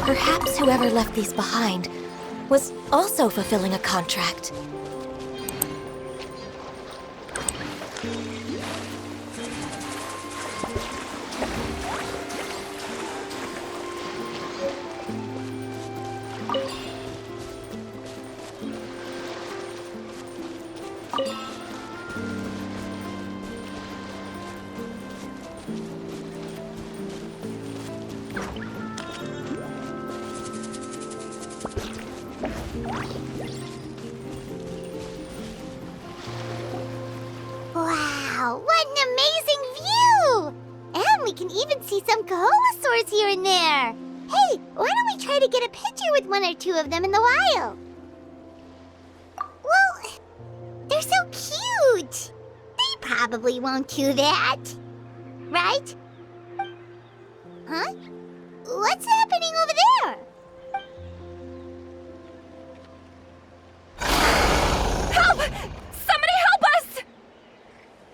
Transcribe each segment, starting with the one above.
Perhaps whoever left these behind was also fulfilling a contract. Wow, what an amazing view! And we can even see some Koholosaurs here and there. Hey, why don't we try to get a picture with one or two of them in the wild? Well, they're so cute. They probably won't do that. Right? Huh? What's happening over there? Help! Somebody help us!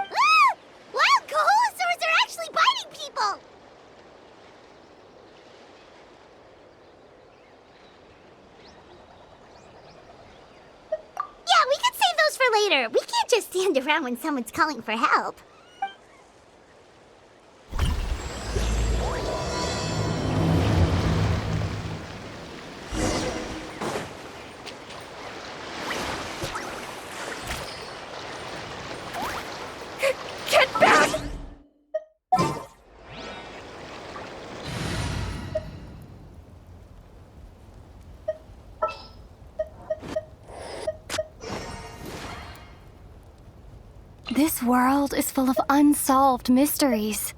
Ah! Wild Koholosaurs are actually biting people! Yeah, we could save those for later. We can't just stand around when someone's calling for help. Get back! This world is full of unsolved mysteries.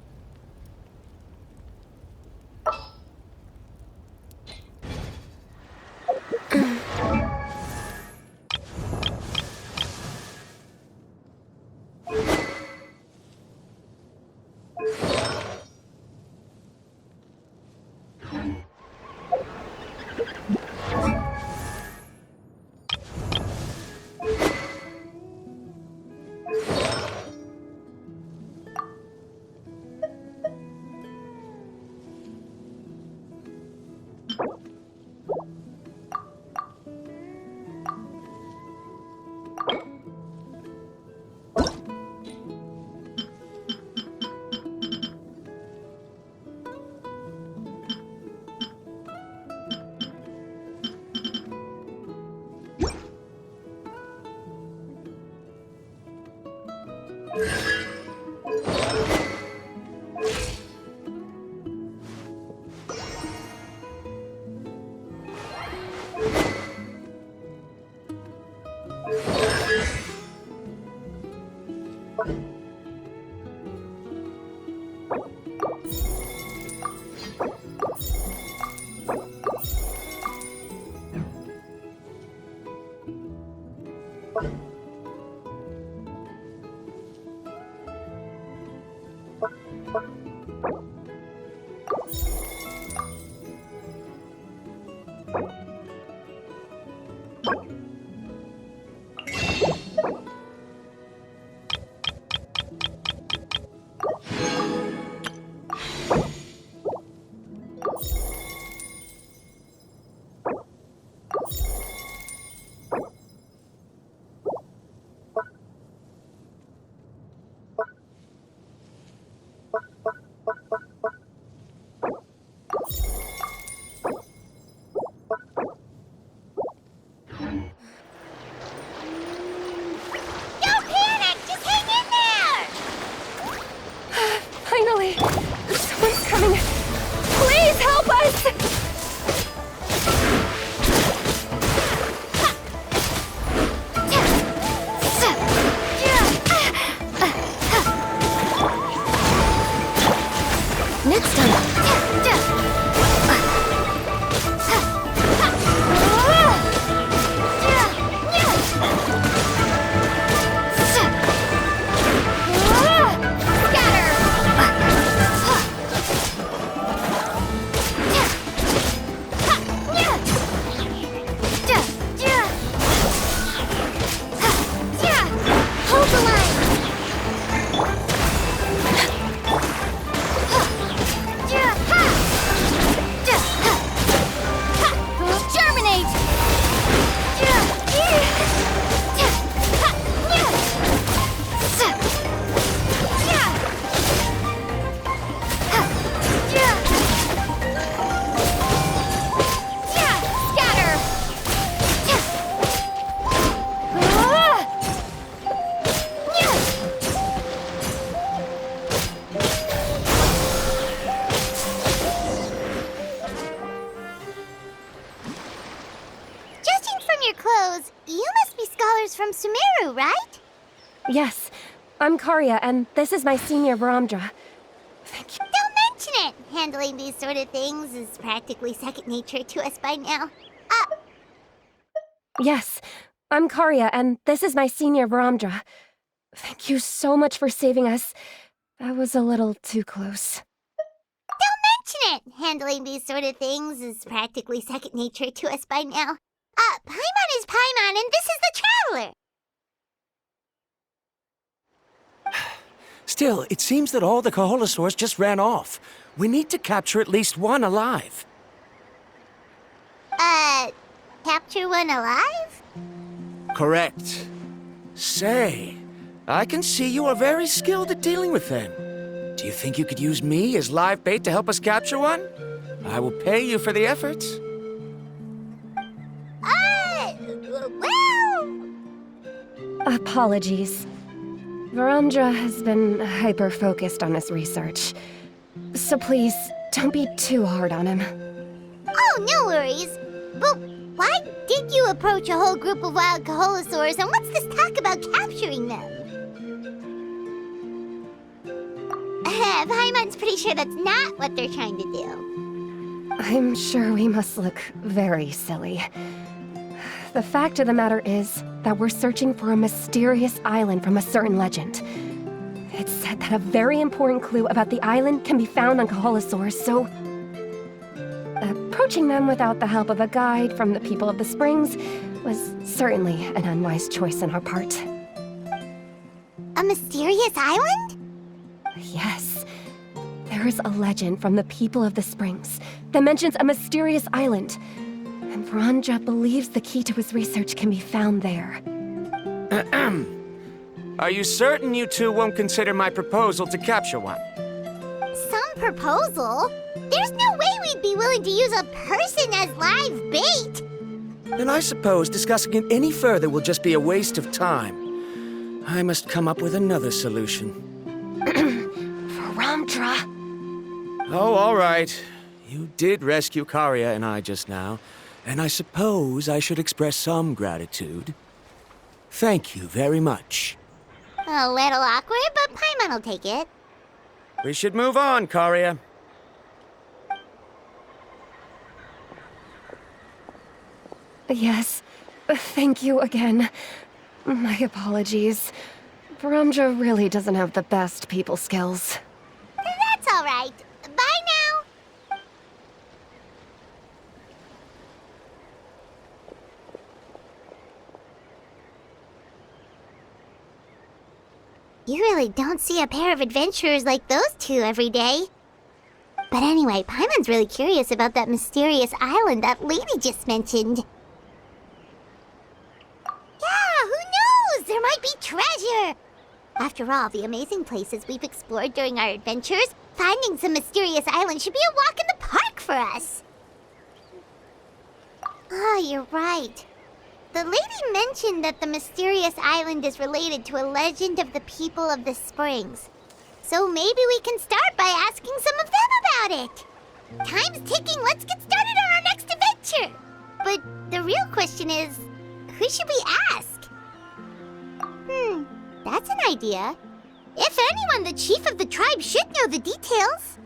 Finally! Someone's coming! Please help us! Next time! right? Yes, I'm Karya, and this is my senior Varamdra. Thank you. Don't mention it! Handling these sort of things is practically second nature to us by now. Yes, I'm Karya, and this is my senior Varamdra. Thank you so much for saving us. That was a little too close. Mention it! Handling these sort of things is practically second nature to us by now. Paimon is Paimon, and this is the Traveler! Still, it seems that all the Kaholosaurs just ran off. We need to capture at least one alive. Capture one alive? Correct. Say, I can see you are very skilled at dealing with them. Do you think you could use me as live bait to help us capture one? I will pay you for the effort. Well... Apologies. Varamdra has been hyper-focused on his research. So please, don't be too hard on him. Oh, no worries. But why did you approach a whole group of wild Kaholosaurs, and what's this talk about capturing them? Paimon's pretty sure that's not what they're trying to do. I'm sure we must look very silly. The fact of the matter is that we're searching for a mysterious island from a certain legend. It's said that a very important clue about the island can be found on Kaholosaurs, so... approaching them without the help of a guide from the people of the Springs was certainly an unwise choice on our part. A mysterious island? Yes. There is a legend from the people of the Springs that mentions a mysterious island. And Varamdra believes the key to his research can be found there. Are you certain you two won't consider my proposal to capture one? Some proposal? There's no way we'd be willing to use a person as live bait! Then I suppose discussing it any further will just be a waste of time. I must come up with another solution. Varamdra! Oh, all right. You did rescue Karya and I just now, and I suppose I should express some gratitude. Thank you very much. A little awkward, but Paimon will take it. We should move on, Karya. Yes, thank you again. My apologies. Varamdra really doesn't have the best people skills. That's all right. Bye now. You really don't see a pair of adventurers like those two every day. But anyway, Paimon's really curious about that mysterious island that lady just mentioned. Yeah, who knows? There might be treasure! After all, the amazing places we've explored during our adventures, finding some mysterious island should be a walk in the park for us. Oh, you're right. The lady mentioned that the mysterious island is related to a legend of the people of the Springs. So maybe we can start by asking some of them about it. Time's ticking, let's get started on our next adventure. But the real question is, who should we ask? That's an idea. If anyone, the chief of the tribe should know the details.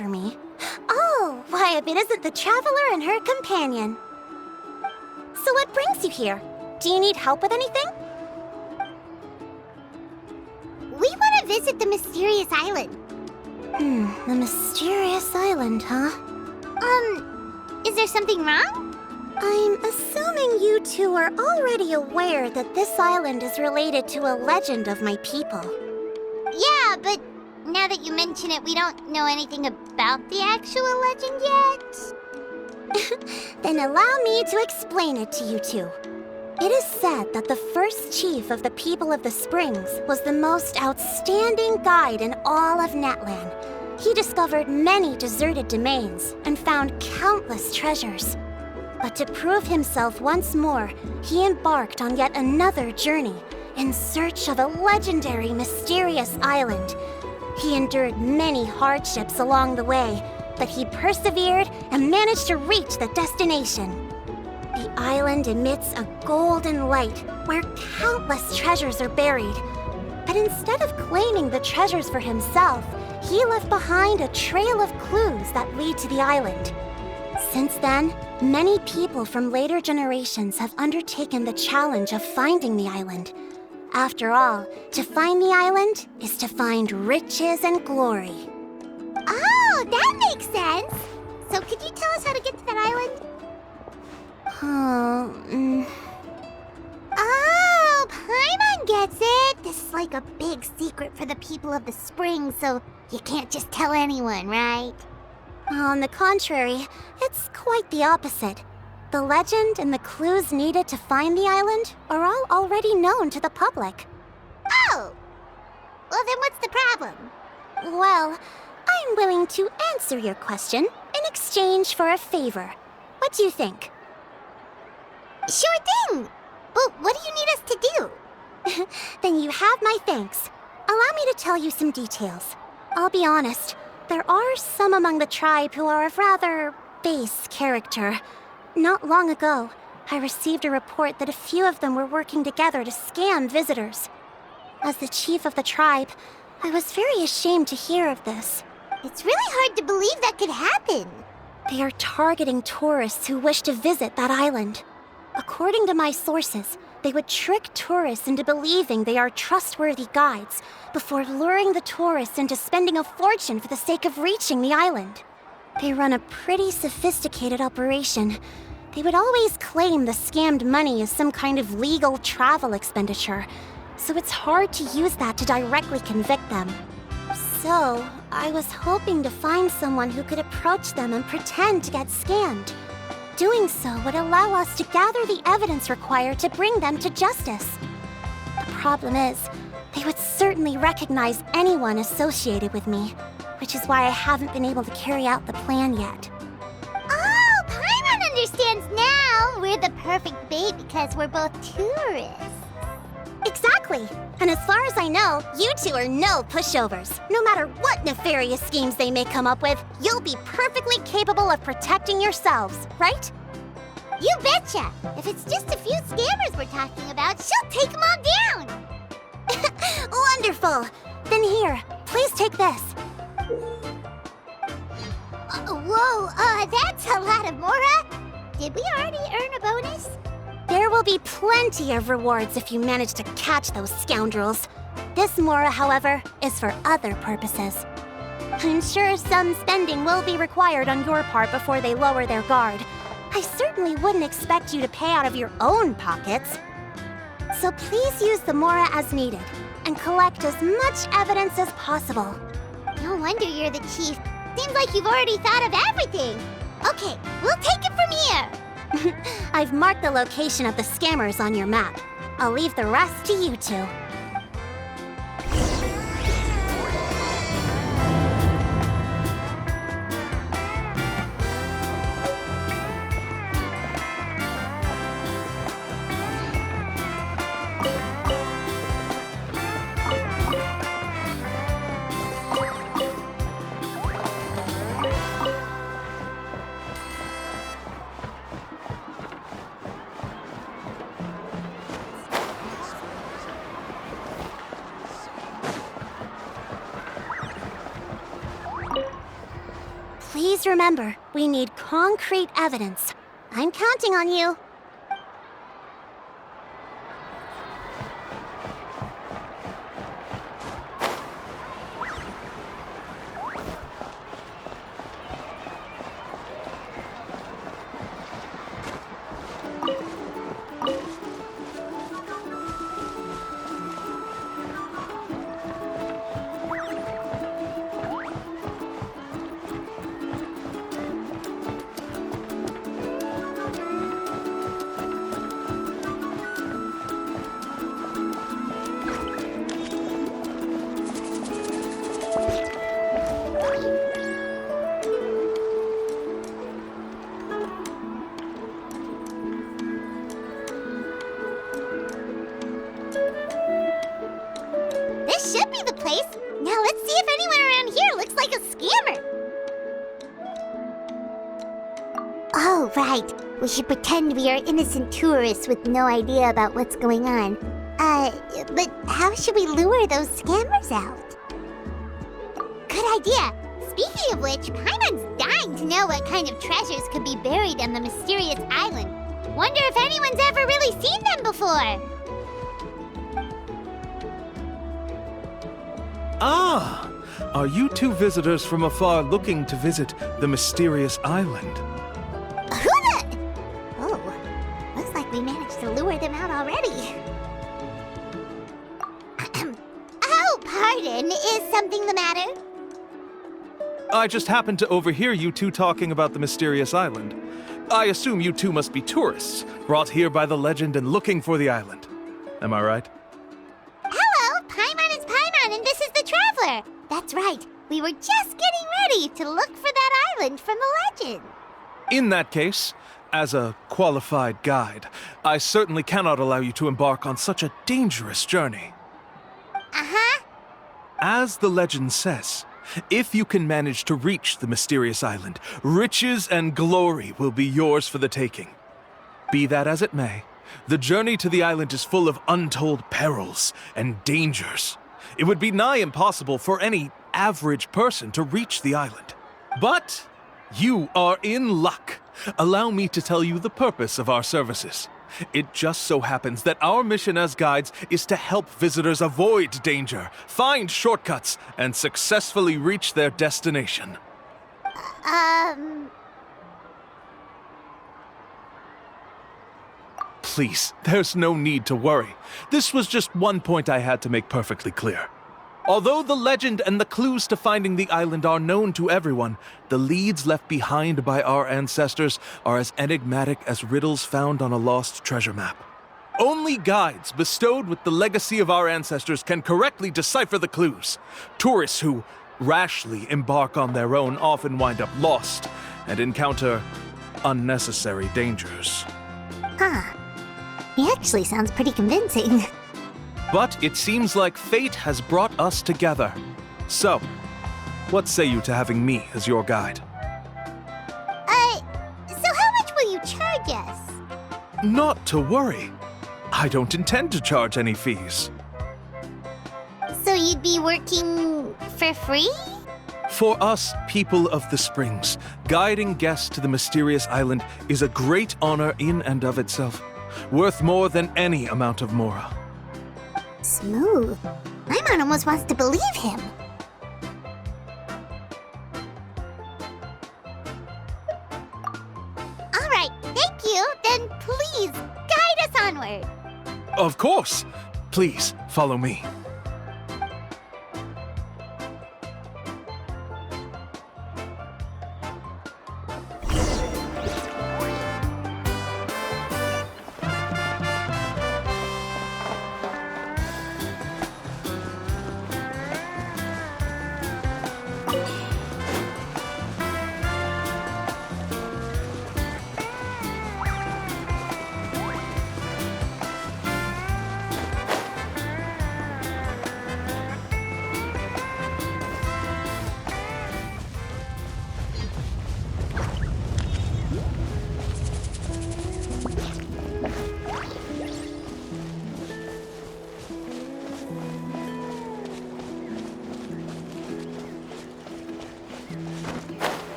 for me. Oh, why, if it isn't the traveler and her companion. So what brings you here? Do you need help with anything? We want to visit the mysterious island. The mysterious island, huh? Is there something wrong? I'm assuming you two are already aware that this island is related to a legend of my people. Yeah, but now that you mention it, we don't know anything about the actual legend yet. Then allow me to explain it to you two. It is said that the first chief of the people of the Springs was the most outstanding guide in all of Netland. He discovered many deserted domains and found countless treasures. But to prove himself once more, he embarked on yet another journey in search of a legendary, mysterious island. He endured many hardships along the way, but he persevered and managed to reach the destination. The island emits a golden light where countless treasures are buried. But instead of claiming the treasures for himself, he left behind a trail of clues that lead to the island. Since then, many people from later generations have undertaken the challenge of finding the island. After all, to find the island is to find riches and glory. Oh, that makes sense! So could you tell us how to get to that island? Oh, Paimon gets it! This is like a big secret for the people of the Springs, so you can't just tell anyone, right? On the contrary, it's quite the opposite. The legend and the clues needed to find the island are all already known to the public. Oh! Well, then what's the problem? Well, I'm willing to answer your question in exchange for a favor. What do you think? Sure thing! But what do you need us to do? Then you have my thanks. Allow me to tell you some details. I'll be honest, there are some among the tribe who are of rather base character. Not long ago, I received a report that a few of them were working together to scam visitors. As the chief of the tribe, I was very ashamed to hear of this. It's really hard to believe that could happen. They are targeting tourists who wish to visit that island. According to my sources, they would trick tourists into believing they are trustworthy guides before luring the tourists into spending a fortune for the sake of reaching the island. They run a pretty sophisticated operation. They would always claim the scammed money is some kind of legal travel expenditure, so it's hard to use that to directly convict them. So, I was hoping to find someone who could approach them and pretend to get scammed. Doing so would allow us to gather the evidence required to bring them to justice. The problem is, they would certainly recognize anyone associated with me, which is why I haven't been able to carry out the plan yet. Oh, Paimon understands now! We're the perfect bait because we're both tourists. Exactly! And as far as I know, you two are no pushovers. No matter what nefarious schemes they may come up with, you'll be perfectly capable of protecting yourselves, right? You betcha! If it's just a few scammers we're talking about, she'll take them all down! Wonderful! Then here, please take this. Whoa, that's a lot of Mora! Did we already earn a bonus? There will be plenty of rewards if you manage to catch those scoundrels. This Mora, however, is for other purposes. I'm sure some spending will be required on your part before they lower their guard. I certainly wouldn't expect you to pay out of your own pockets. So please use the Mora as needed, and collect as much evidence as possible. No wonder you're the chief. Seems like you've already thought of everything. Okay, we'll take it from here. I've marked the location of the scammers on your map. I'll leave the rest to you two. Please remember, we need concrete evidence. I'm counting on you. This should be the place. Now let's see if anyone around here looks like a scammer. Oh, right. We should pretend we are innocent tourists with no idea about what's going on. But how should we lure those scammers out? Good idea. Speaking of which, Paimon's dying to know what kind of treasures could be buried on the mysterious island. Wonder if anyone's ever really seen them before. Ah! Are you two visitors from afar looking to visit the mysterious island? Who the? Oh, looks like we managed to lure them out already. Oh, pardon. Is something the matter? I just happened to overhear you two talking about the mysterious island. I assume you two must be tourists, brought here by the legend and looking for the island. Am I right? Hello, Paimon is Paimon, and this is the Traveler. That's right. We were just getting ready to look for that island from the legend. In that case, as a qualified guide, I certainly cannot allow you to embark on such a dangerous journey. Uh-huh. As the legend says, if you can manage to reach the mysterious island, riches and glory will be yours for the taking. Be that as it may, the journey to the island is full of untold perils and dangers. It would be nigh impossible for any average person to reach the island. But you are in luck. Allow me to tell you the purpose of our services. It just so happens that our mission as guides is to help visitors avoid danger, find shortcuts, and successfully reach their destination. Please, there's no need to worry. This was just one point I had to make perfectly clear. Although the legend and the clues to finding the island are known to everyone, the leads left behind by our ancestors are as enigmatic as riddles found on a lost treasure map. Only guides bestowed with the legacy of our ancestors can correctly decipher the clues. Tourists who rashly embark on their own often wind up lost and encounter unnecessary dangers. Huh. He actually sounds pretty convincing. But it seems like fate has brought us together. So, what say you to having me as your guide? So how much will you charge us? Not to worry. I don't intend to charge any fees. So you'd be working for free? For us, people of the Springs, guiding guests to the mysterious island is a great honor in and of itself, worth more than any amount of mora. Smooth. Paimon almost wants to believe him. All right, thank you. Then please guide us onward. Of course! Please, follow me.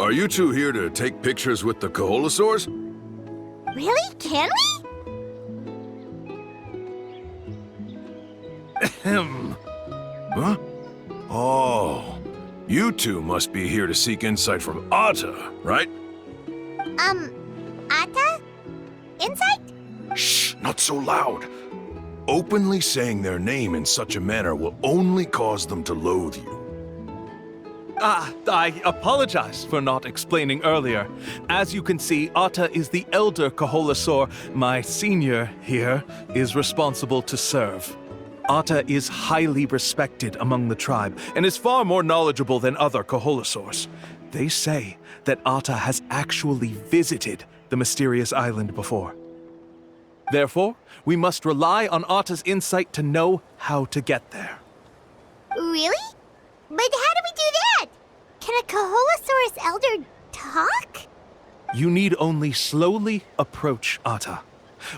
Are you two here to take pictures with the Koholosaurs? Really? Can we? Ahem. Huh? Oh, you two must be here to seek insight from Atta, right? Atta? Insight? Shh, not so loud. Openly saying their name in such a manner will only cause them to loathe you. I apologize for not explaining earlier. As you can see, Atta is the elder Koholosaur. My senior here is responsible to serve. Atta is highly respected among the tribe and is far more knowledgeable than other Koholosaurs. They say that Atta has actually visited the mysterious island before. Therefore, we must rely on Atta's insight to know how to get there. Really? But how do we do that? Can a Koholosaurus elder talk? You need only slowly approach Atta.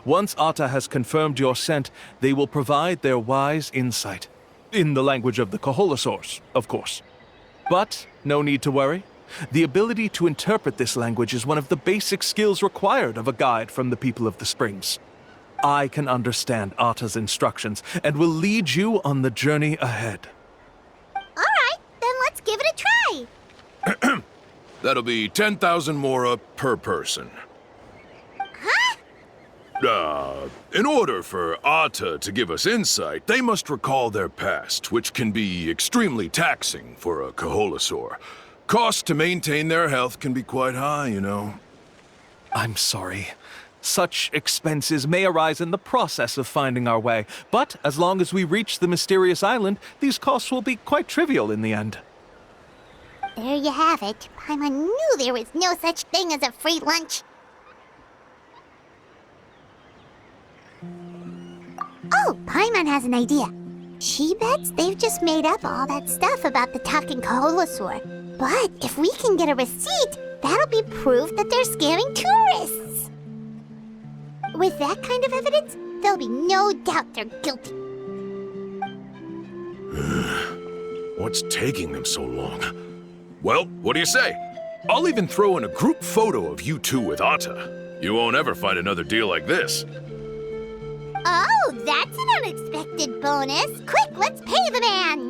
Once Atta has confirmed your scent, they will provide their wise insight. In the language of the Koholosaurs, of course. But no need to worry. The ability to interpret this language is one of the basic skills required of a guide from the people of the Springs. I can understand Atta's instructions and will lead you on the journey ahead. Alright, then let's give it a try. That'll be 10,000 mora per person. Huh? In order for Atta to give us insight, they must recall their past, which can be extremely taxing for a Koholosaur. Costs to maintain their health can be quite high, you know. I'm sorry. Such expenses may arise in the process of finding our way, but as long as we reach the mysterious island, these costs will be quite trivial in the end. There you have it. Paimon knew there was no such thing as a free lunch. Oh, Paimon has an idea. She bets they've just made up all that stuff about the talking Koholosaur. But if we can get a receipt, that'll be proof that they're scamming tourists. With that kind of evidence, there'll be no doubt they're guilty. What's taking them so long? Well, what do you say? I'll even throw in a group photo of you two with Atta. You won't ever find another deal like this. Oh, that's an unexpected bonus. Quick, let's pay the man.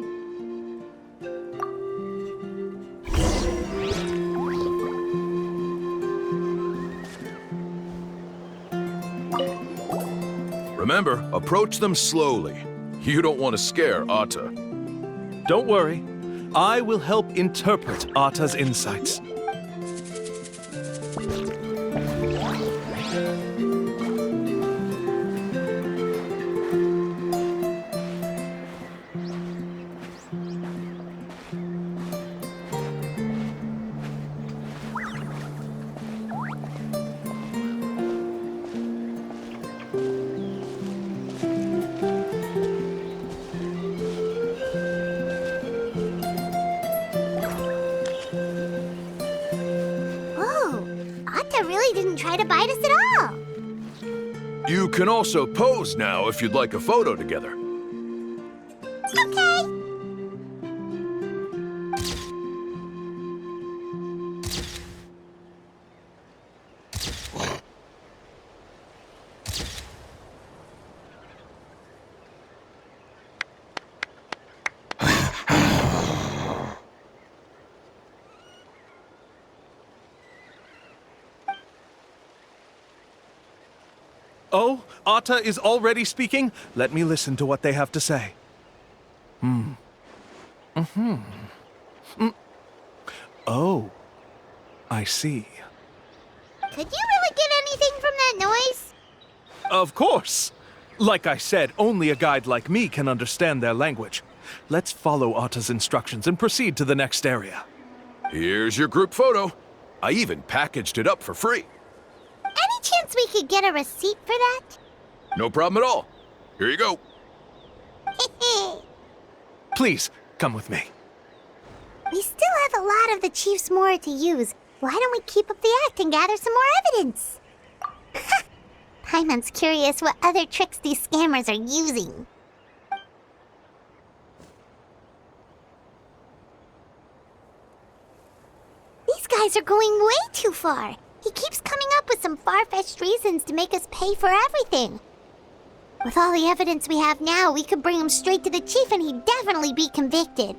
Remember, approach them slowly. You don't want to scare Atta. Don't worry. I will help interpret Atta's insights. Didn't try to bite us at all. You can also pose now if you'd like a photo together. Okay. Oh, Atta is already speaking? Let me listen to what they have to say. Oh, I see. Could you really get anything from that noise? Of course! Like I said, only a guide like me can understand their language. Let's follow Atta's instructions and proceed to the next area. Here's your group photo. I even packaged it up for free. Any chance we could get a receipt for that? No problem at all. Here you go. Please, come with me. We still have a lot of the Chief's Mora to use. Why don't we keep up the act and gather some more evidence? Paimon's curious what other tricks these scammers are using. These guys are going way too far. He keeps coming up with some far-fetched reasons to make us pay for everything. With all the evidence we have now, we could bring him straight to the chief and he'd definitely be convicted.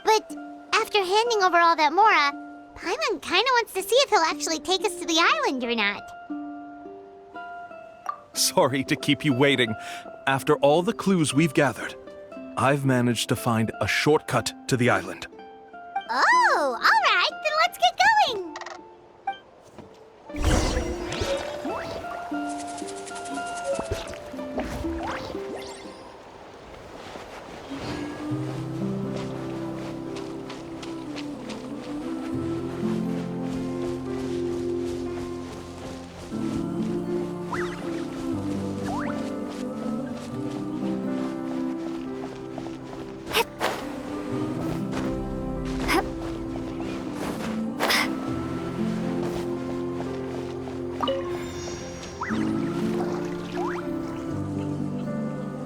But after handing over all that Mora, Paimon kinda wants to see if he'll actually take us to the island or not. Sorry to keep you waiting. After all the clues we've gathered, I've managed to find a shortcut to the island. Oh, alright, then let's get going!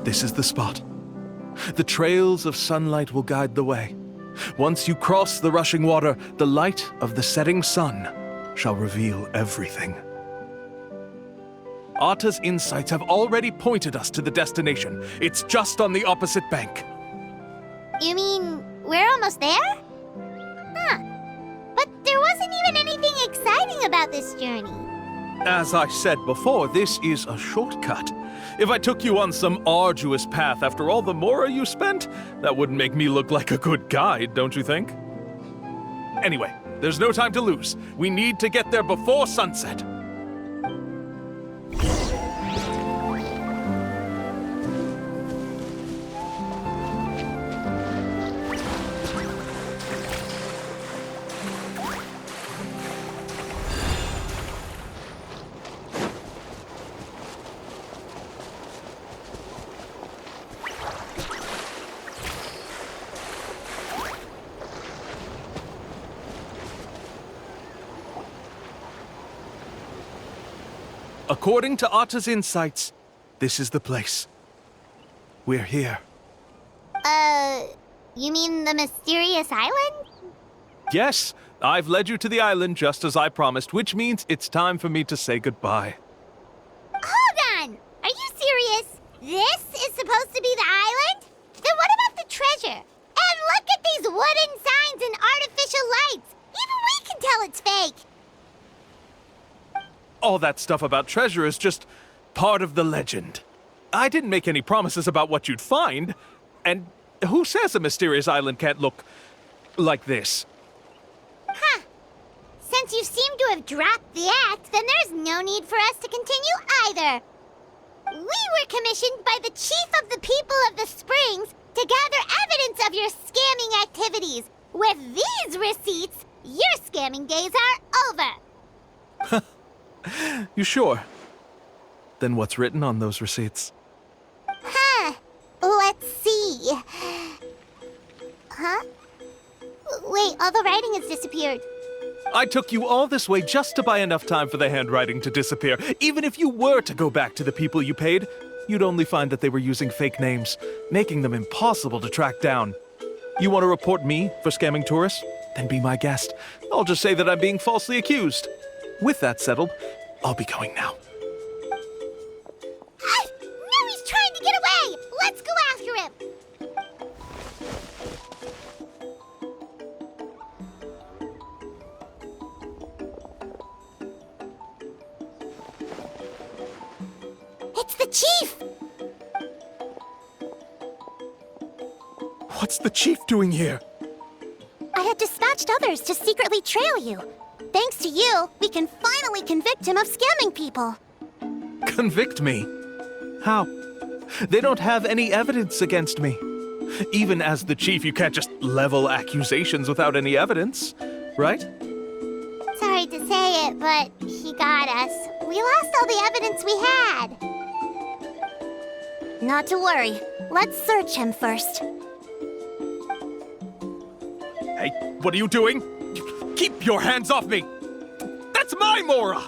This is the spot. The trails of sunlight will guide the way. Once you cross the rushing water, the light of the setting sun shall reveal everything. Atta's insights have already pointed us to the destination. It's just on the opposite bank. You mean, we're almost there? Huh. But there wasn't even anything exciting about this journey. As I said before, this is a shortcut. If I took you on some arduous path after all the Mora you spent, that wouldn't make me look like a good guide, don't you think? Anyway, there's no time to lose. We need to get there before sunset. According to Atta's insights, this is the place. We're here. You mean the mysterious island? Yes, I've led you to the island just as I promised, which means it's time for me to say goodbye. Hold on! Are you serious? This is supposed to be the island? Then what about the treasure? And look at these wooden signs and artificial lights! Even we can tell it's fake! All that stuff about treasure is just part of the legend. I didn't make any promises about what you'd find. And who says a mysterious island can't look like this? Huh. Since you seem to have dropped the act, then there's no need for us to continue either. We were commissioned by the chief of the people of the Springs to gather evidence of your scamming activities. With these receipts, your scamming days are over. You sure? Then what's written on those receipts? Huh. Let's see. Huh? Wait, all the writing has disappeared. I took you all this way just to buy enough time for the handwriting to disappear. Even if you were to go back to the people you paid, you'd only find that they were using fake names, making them impossible to track down. You want to report me for scamming tourists? Then be my guest. I'll just say that I'm being falsely accused. With that settled, I'll be going now. Now he's trying to get away! Let's go after him! It's the chief! What's the chief doing here? I had dispatched others to secretly trail you. Thanks to you, we can finally convict him of scamming people. Convict me? How? They don't have any evidence against me. Even as the chief, you can't just level accusations without any evidence, right? Sorry to say it, but he got us. We lost all the evidence we had. Not to worry. Let's search him first. Hey, what are you doing? Keep your hands off me! That's my Mora!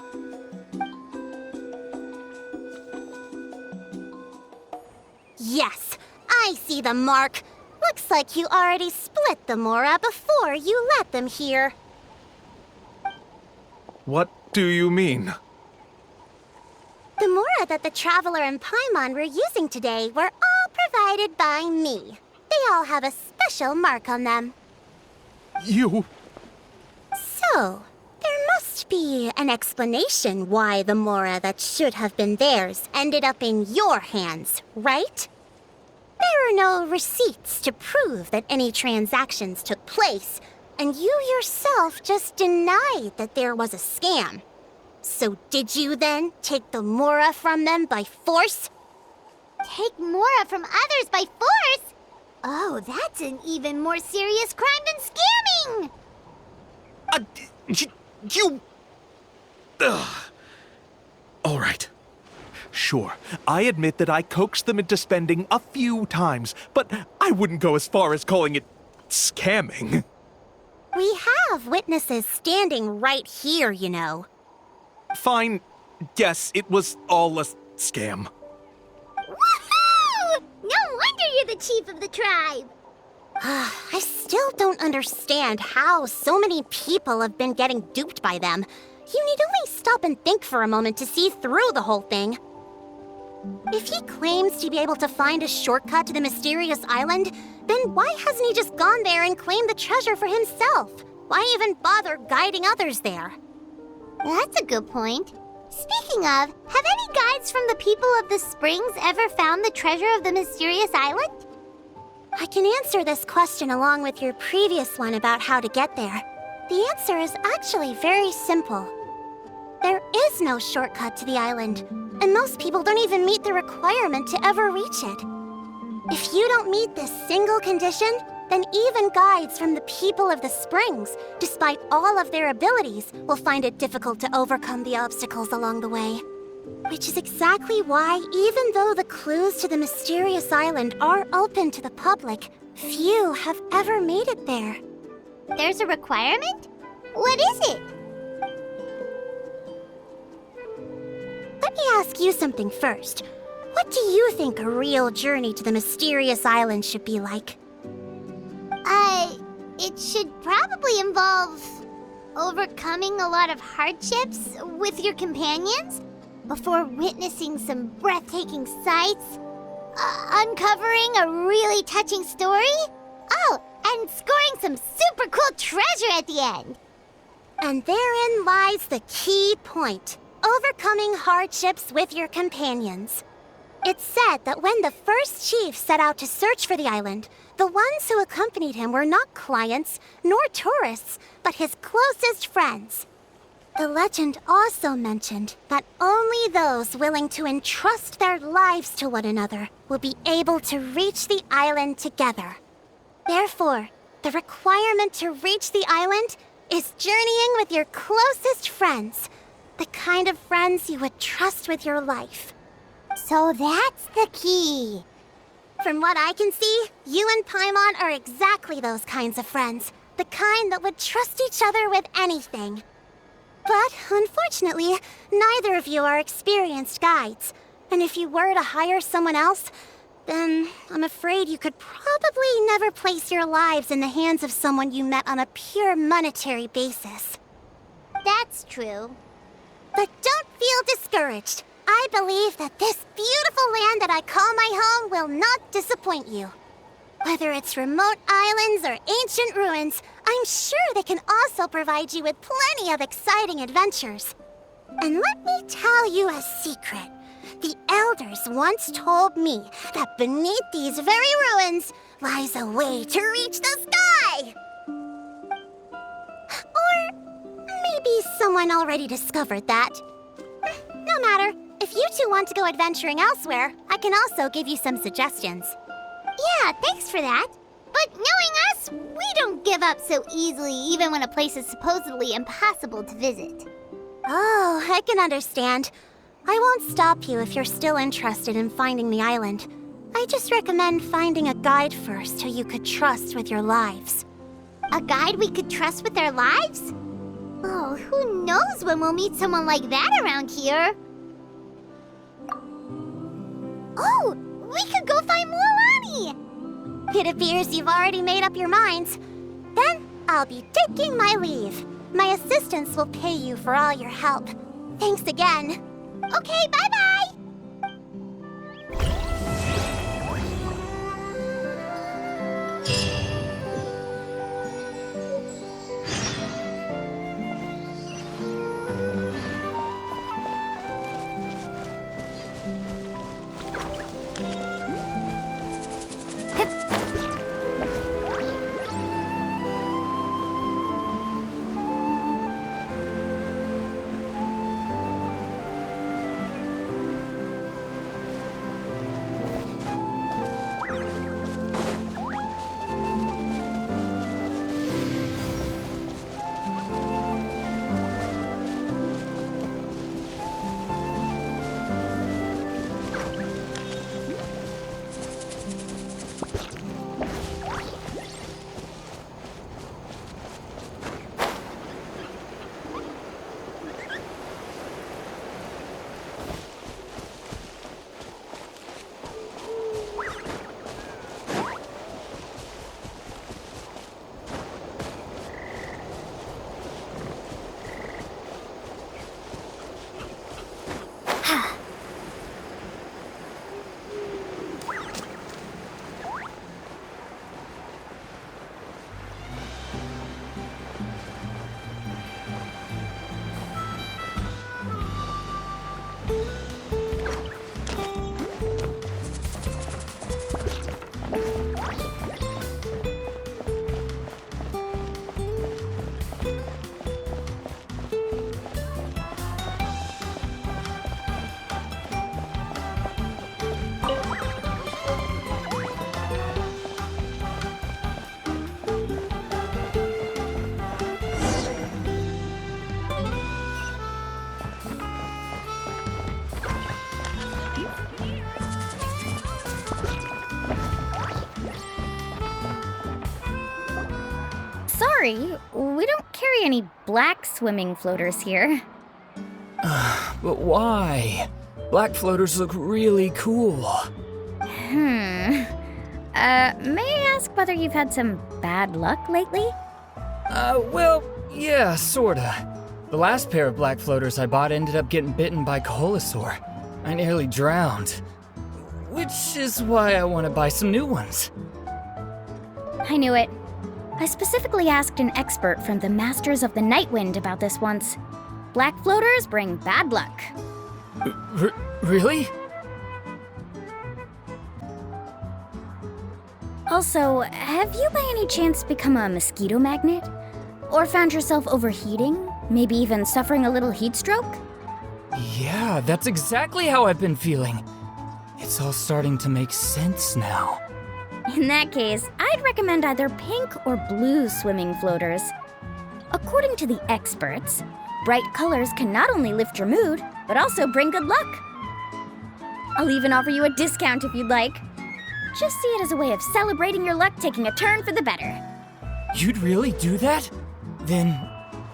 Yes, I see the mark. Looks like you already split the Mora before you let them here. What do you mean? The Mora that the Traveler and Paimon were using today were all provided by me. They all have a special mark on them. You... So, there must be an explanation why the Mora that should have been theirs ended up in your hands, right? There are no receipts to prove that any transactions took place, and you yourself just denied that there was a scam. So did you then take the Mora from them by force? Take Mora from others by force? Oh, that's an even more serious crime than scamming! You... Ugh. All right. Sure, I admit that I coaxed them into spending a few times, but I wouldn't go as far as calling it scamming. We have witnesses standing right here, you know. Fine. Yes, it was all a scam. Woohoo! No wonder you're the chief of the tribe! I still don't understand how so many people have been getting duped by them. You need only stop and think for a moment to see through the whole thing. If he claims to be able to find a shortcut to the mysterious island, then why hasn't he just gone there and claimed the treasure for himself? Why even bother guiding others there? That's a good point. Speaking of, have any guides from the people of the springs ever found the treasure of the mysterious island? I can answer this question along with your previous one about how to get there. The answer is actually very simple. There is no shortcut to the island, and most people don't even meet the requirement to ever reach it. If you don't meet this single condition, then even guides from the people of the springs, despite all of their abilities, will find it difficult to overcome the obstacles along the way. Which is exactly why, even though the clues to the mysterious island are open to the public, few have ever made it there. There's a requirement? What is it? Let me ask you something first. What do you think a real journey to the mysterious island should be like? It should probably involve overcoming a lot of hardships with your companions before witnessing some breathtaking sights, uncovering a really touching story, oh, and scoring some super cool treasure at the end. And therein lies the key point. Overcoming hardships with your companions. It's said that when the first chief set out to search for the island, the ones who accompanied him were not clients nor tourists, but his closest friends. The legend also mentioned that only those willing to entrust their lives to one another will be able to reach the island together. Therefore, the requirement to reach the island is journeying with your closest friends. The kind of friends you would trust with your life. So that's the key. From what I can see, you and Paimon are exactly those kinds of friends. The kind that would trust each other with anything. But, unfortunately, neither of you are experienced guides. And if you were to hire someone else, then I'm afraid you could probably never place your lives in the hands of someone you met on a pure monetary basis. That's true. But don't feel discouraged. I believe that this beautiful land that I call my home will not disappoint you. Whether it's remote islands or ancient ruins, I'm sure they can also provide you with plenty of exciting adventures. And let me tell you a secret. The elders once told me that beneath these very ruins lies a way to reach the sky. Or maybe someone already discovered that. No matter. If you two want to go adventuring elsewhere, I can also give you some suggestions. Yeah, thanks for that. But knowing us, we don't give up so easily even when a place is supposedly impossible to visit. Oh, I can understand. I won't stop you if you're still interested in finding the island. I just recommend finding a guide first who you could trust with your lives. A guide we could trust with our lives? Oh, who knows when we'll meet someone like that around here? Oh, we could go find Mualani! It appears you've already made up your minds. Then I'll be taking my leave. My assistants will pay you for all your help. Thanks again. Okay, bye-bye! Sorry, we don't carry any black swimming floaters here. But why? Black floaters look really cool. May I ask whether you've had some bad luck lately? Well, yeah, sorta. The last pair of black floaters I bought ended up getting bitten by Koholosaur. I nearly drowned. Which is why I want to buy some new ones. I knew it. I specifically asked an expert from the Masters of the Nightwind about this once. Black floaters bring bad luck. Really? Also, have you by any chance become a mosquito magnet? Or found yourself overheating? Maybe even suffering a little heat stroke? Yeah, that's exactly how I've been feeling. It's all starting to make sense now. In that case, I'd recommend either pink or blue swimming floaters. According to the experts, bright colors can not only lift your mood, but also bring good luck. I'll even offer you a discount if you'd like. Just see it as a way of celebrating your luck taking a turn for the better. You'd really do that? Then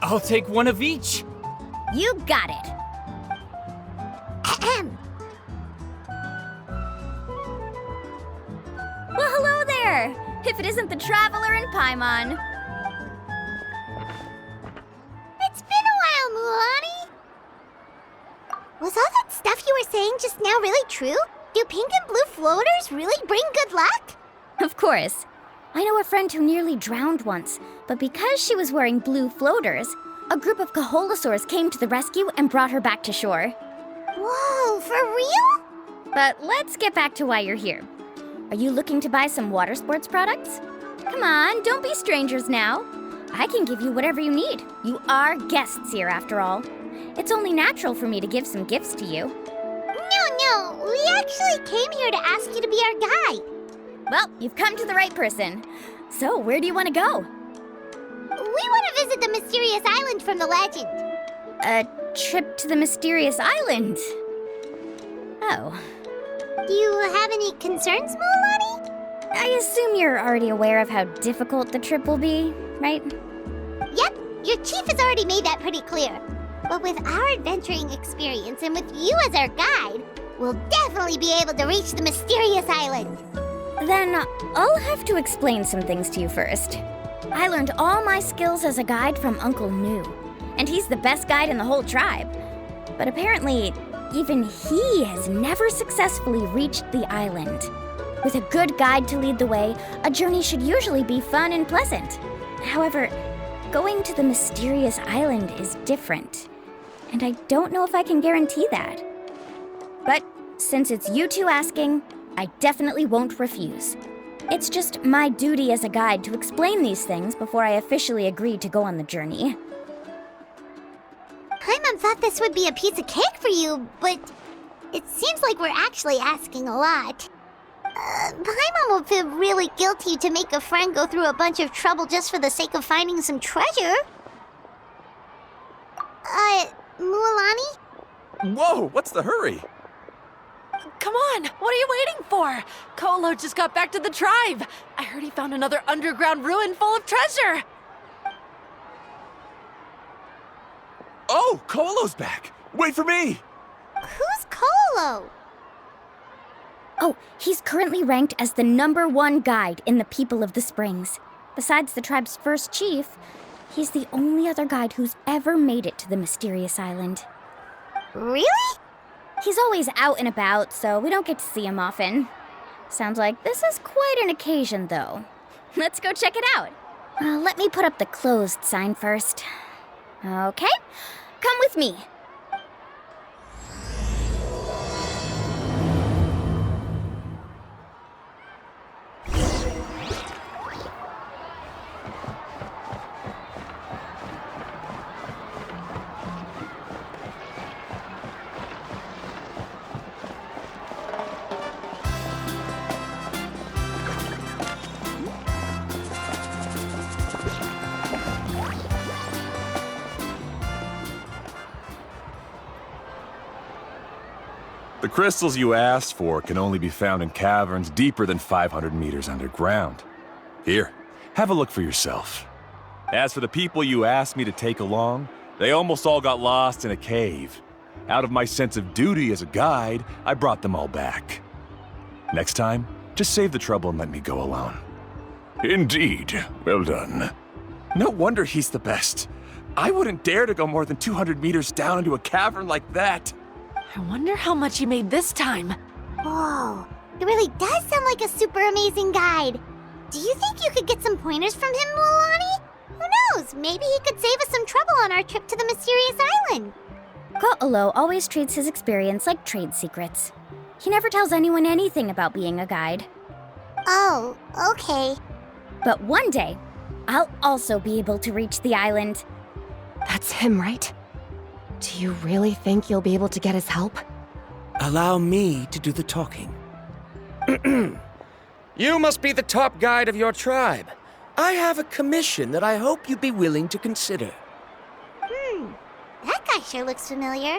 I'll take one of each. You got it. Ahem. Well, hello there! If it isn't the Traveler in Paimon. It's been a while, Mulan. Was all that stuff you were saying just now really true? Do pink and blue floaters really bring good luck? Of course. I know a friend who nearly drowned once, but because she was wearing blue floaters, a group of Koholosaurs came to the rescue and brought her back to shore. Whoa, for real? But let's get back to why you're here. Are you looking to buy some water sports products? Come on, don't be strangers now. I can give you whatever you need. You are guests here, after all. It's only natural for me to give some gifts to you. No, we actually came here to ask you to be our guide. Well, you've come to the right person. So, where do you want to go? We want to visit the mysterious island from the legend. A trip to the mysterious island? Oh. Do you have any concerns, Mulan? I assume you're already aware of how difficult the trip will be, right? Yep, your chief has already made that pretty clear. But with our adventuring experience and with you as our guide, we'll definitely be able to reach the mysterious island. Then I'll have to explain some things to you first. I learned all my skills as a guide from Uncle New, and he's the best guide in the whole tribe. But apparently, even he has never successfully reached the island. With a good guide to lead the way, a journey should usually be fun and pleasant. However, going to the mysterious island is different, and I don't know if I can guarantee that. But since it's you two asking, I definitely won't refuse. It's just my duty as a guide to explain these things before I officially agree to go on the journey. Paimon thought this would be a piece of cake for you, but it seems like we're actually asking a lot. Paimon will feel really guilty to make a friend go through a bunch of trouble just for the sake of finding some treasure. Mualani? Whoa, what's the hurry? Come on, what are you waiting for? Kolo just got back to the tribe. I heard he found another underground ruin full of treasure. Oh, Kolo's back! Wait for me! Who's Kolo? Oh, he's currently ranked as the #1 guide in the People of the Springs. Besides the tribe's first chief, he's the only other guide who's ever made it to the mysterious island. Really? He's always out and about, so we don't get to see him often. Sounds like this is quite an occasion, though. Let's go check it out. Let me put up the closed sign first. Okay, come with me. The crystals you asked for can only be found in caverns deeper than 500 meters underground. Here, have a look for yourself. As for the people you asked me to take along, they almost all got lost in a cave. Out of my sense of duty as a guide, I brought them all back. Next time, just save the trouble and let me go alone. Indeed. Well done. No wonder he's the best. I wouldn't dare to go more than 200 meters down into a cavern like that. I wonder how much he made this time. Whoa, it really does sound like a super amazing guide. Do you think you could get some pointers from him, Mualani? Who knows, maybe he could save us some trouble on our trip to the mysterious island. Ko'olo always treats his experience like trade secrets. He never tells anyone anything about being a guide. Oh, okay. But one day, I'll also be able to reach the island. That's him, right? Do you really think you'll be able to get his help? Allow me to do the talking. You must be the top guide of your tribe. I have a commission that I hope you'd be willing to consider. That guy sure looks familiar.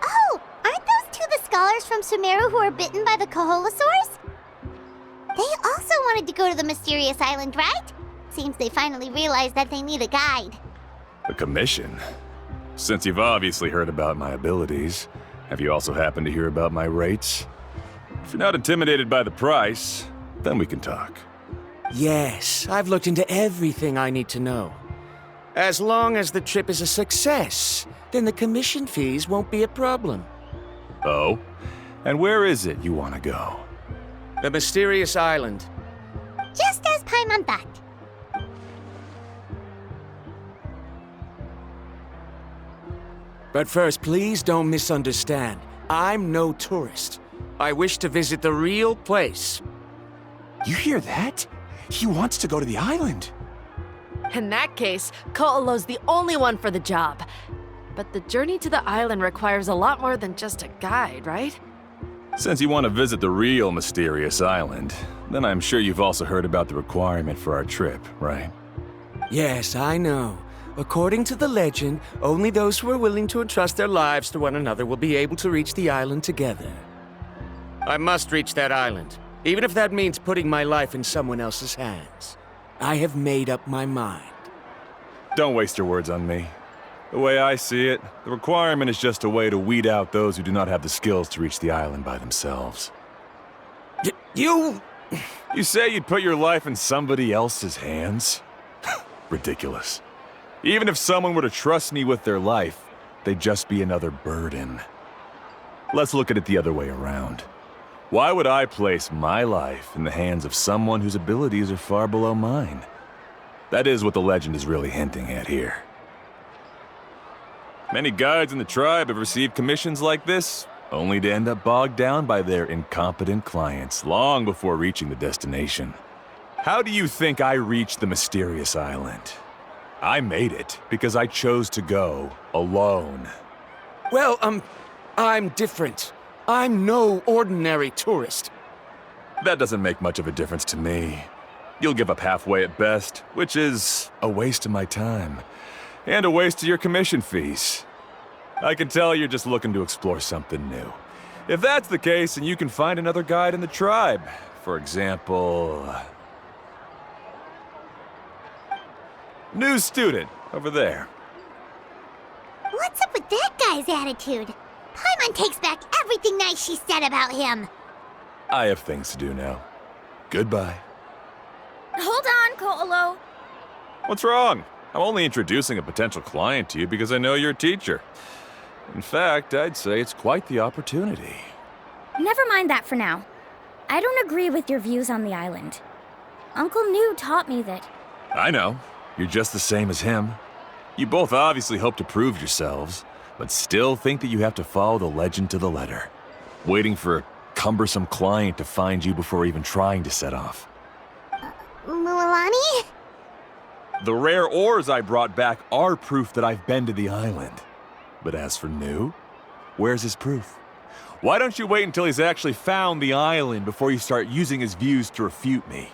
Oh, aren't those two the scholars from Sumeru who were bitten by the Koholosaurs? They also wanted to go to the mysterious island, right? Seems they finally realized that they need a guide. A commission? Since you've obviously heard about my abilities, have you also happened to hear about my rates? If you're not intimidated by the price, then we can talk. Yes, I've looked into everything I need to know. As long as the trip is a success, then the commission fees won't be a problem. Oh? And where is it you want to go? The mysterious island. Just as Paimon thought. But first, please don't misunderstand. I'm no tourist. I wish to visit the real place. You hear that? He wants to go to the island. In that case, Ko'olo's the only one for the job. But the journey to the island requires a lot more than just a guide, right? Since you want to visit the real mysterious island, then I'm sure you've also heard about the requirement for our trip, right? Yes, I know. According to the legend, only those who are willing to entrust their lives to one another will be able to reach the island together. I must reach that island, even if that means putting my life in someone else's hands. I have made up my mind. Don't waste your words on me. The way I see it, the requirement is just a way to weed out those who do not have the skills to reach the island by themselves. You... You say you'd put your life in somebody else's hands? Ridiculous. Even if someone were to trust me with their life, they'd just be another burden. Let's look at it the other way around. Why would I place my life in the hands of someone whose abilities are far below mine? That is what the legend is really hinting at here. Many guides in the tribe have received commissions like this, only to end up bogged down by their incompetent clients long before reaching the destination. How do you think I reached the mysterious island? I made it because I chose to go alone. Well, I'm different. I'm no ordinary tourist. That doesn't make much of a difference to me. You'll give up halfway at best, which is a waste of my time. And a waste of your commission fees. I can tell you're just looking to explore something new. If that's the case, then you can find another guide in the tribe. For example... new student, over there. What's up with that guy's attitude? Paimon takes back everything nice she said about him. I have things to do now. Goodbye. Hold on, Ko'olo. What's wrong? I'm only introducing a potential client to you because I know you're a teacher. In fact, I'd say it's quite the opportunity. Never mind that for now. I don't agree with your views on the island. Uncle New taught me that... I know. You're just the same as him. You both obviously hope to prove yourselves, but still think that you have to follow the legend to the letter. Waiting for a cumbersome client to find you before even trying to set off. Mualani? The rare ores I brought back are proof that I've been to the island. But as for New, where's his proof? Why don't you wait until he's actually found the island before you start using his views to refute me?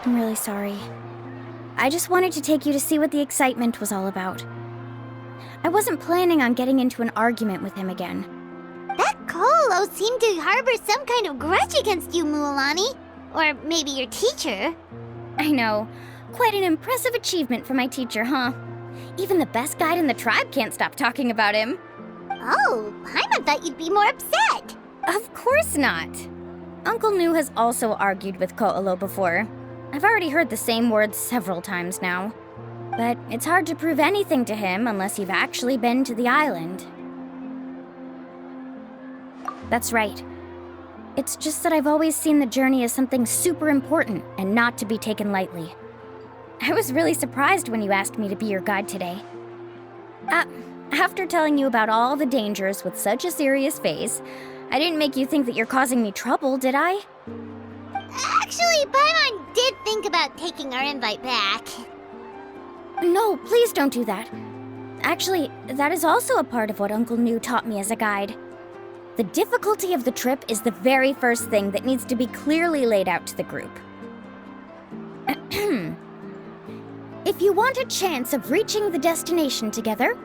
I'm really sorry. I just wanted to take you to see what the excitement was all about. I wasn't planning on getting into an argument with him again. That Ko'olo seemed to harbor some kind of grudge against you, Mualani. Or maybe your teacher. I know. Quite an impressive achievement for my teacher, huh? Even the best guide in the tribe can't stop talking about him. Oh, Paimon thought you'd be more upset. Of course not. Uncle New has also argued with Ko'olo before. I've already heard the same words several times now. But it's hard to prove anything to him unless you've actually been to the island. That's right. It's just that I've always seen the journey as something super important and not to be taken lightly. I was really surprised when you asked me to be your guide today. After telling you about all the dangers with such a serious face, I didn't make you think that you're causing me trouble, did I? Actually, Paimon did think about taking our invite back. No, please don't do that. Actually, that is also a part of what Uncle New taught me as a guide. The difficulty of the trip is the very first thing that needs to be clearly laid out to the group. If you want a chance of reaching the destination together,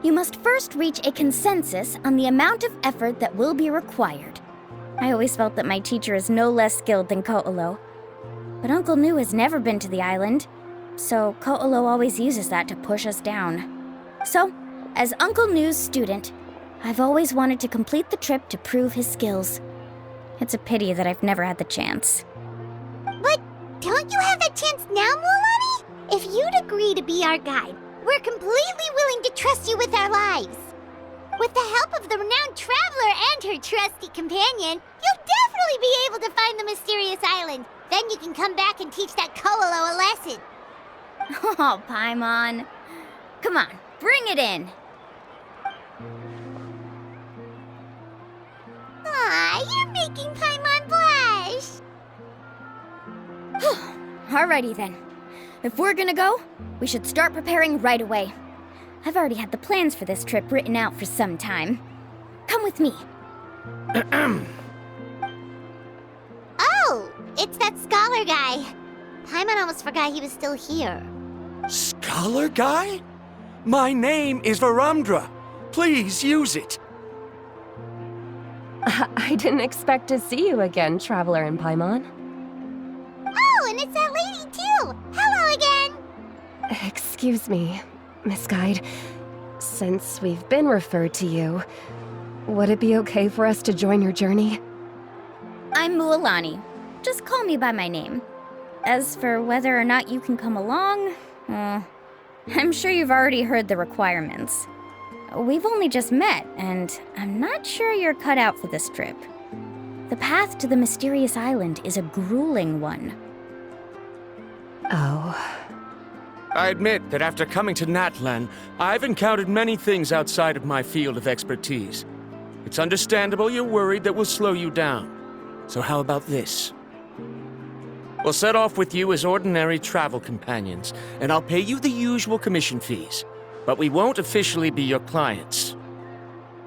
you must first reach a consensus on the amount of effort that will be required. I always felt that my teacher is no less skilled than Ko'olo. But Uncle New has never been to the island, so Ko'olo always uses that to push us down. So, as Uncle New's student, I've always wanted to complete the trip to prove his skills. It's a pity that I've never had the chance. But don't you have that chance now, Mualani? If you'd agree to be our guide, we're completely willing to trust you with our lives. With the help of the renowned traveler and her trusty companion, you'll definitely be able to find the mysterious island. Then you can come back and teach that Ko'olo a lesson. Oh, Paimon. Come on, bring it in. Aw, you're making Paimon blush. Alrighty then. If we're gonna go, we should start preparing right away. I've already had the plans for this trip written out for some time. Come with me. Oh, it's that scholar guy. Paimon almost forgot he was still here. Scholar guy? My name is Varamdra. Please use it. I didn't expect to see you again, Traveler in Paimon. Oh, and it's that lady too. Hello again. Excuse me, Miss Guide. Since we've been referred to you, would it be okay for us to join your journey? I'm Mualani. Just call me by my name. As for whether or not you can come along, I'm sure you've already heard the requirements. We've only just met, and I'm not sure you're cut out for this trip. The path to the mysterious island is a grueling one. Oh. I admit that after coming to Natlan, I've encountered many things outside of my field of expertise. It's understandable you're worried that we'll slow you down. So how about this? We'll set off with you as ordinary travel companions, and I'll pay you the usual commission fees. But we won't officially be your clients.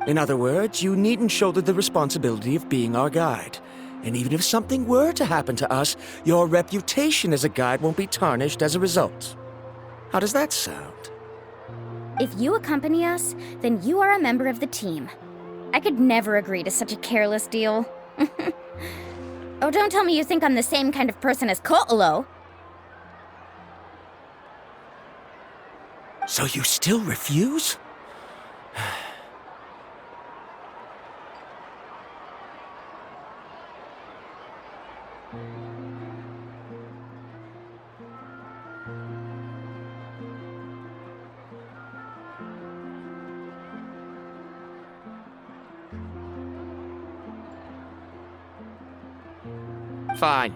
In other words, you needn't shoulder the responsibility of being our guide. And even if something were to happen to us, your reputation as a guide won't be tarnished as a result. How does that sound? If you accompany us, then you are a member of the team. I could never agree to such a careless deal. Oh, don't tell me you think I'm the same kind of person as Ko'olo. So you still refuse? Fine.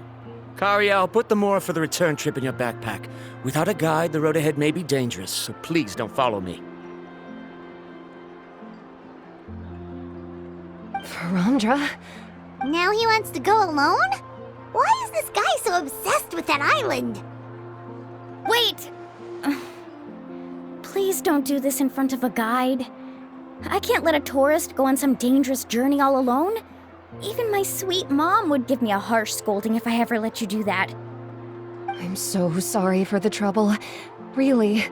Kariel, put the Mora for the return trip in your backpack. Without a guide, the road ahead may be dangerous, so please don't follow me. Verandra? Now he wants to go alone? Why is this guy so obsessed with that island? Wait! Please don't do this in front of a guide. I can't let a tourist go on some dangerous journey all alone. Even my sweet mom would give me a harsh scolding if I ever let you do that. I'm so sorry for the trouble. Really.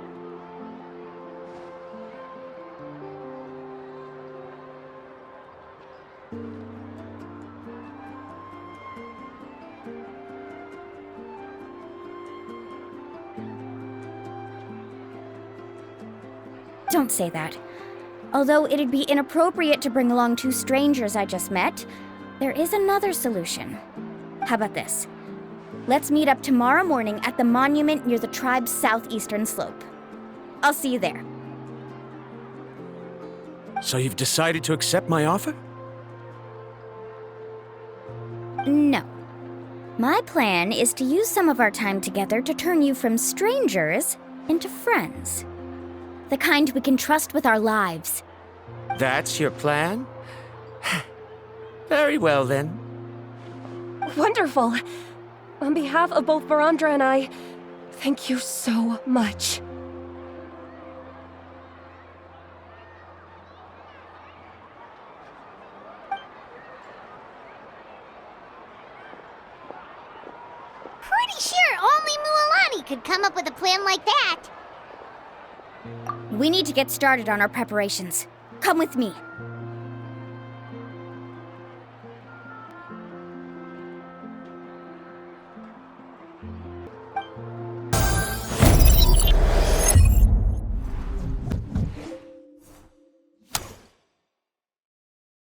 Don't say that. Although it'd be inappropriate to bring along two strangers I just met, there is another solution. How about this? Let's meet up tomorrow morning at the monument near the tribe's southeastern slope. I'll see you there. So you've decided to accept my offer? No. My plan is to use some of our time together to turn you from strangers into friends. The kind we can trust with our lives. That's your plan? Very well, then. Wonderful. On behalf of both Verandra and I, thank you so much. Pretty sure only Mualani could come up with a plan like that. We need to get started on our preparations. Come with me.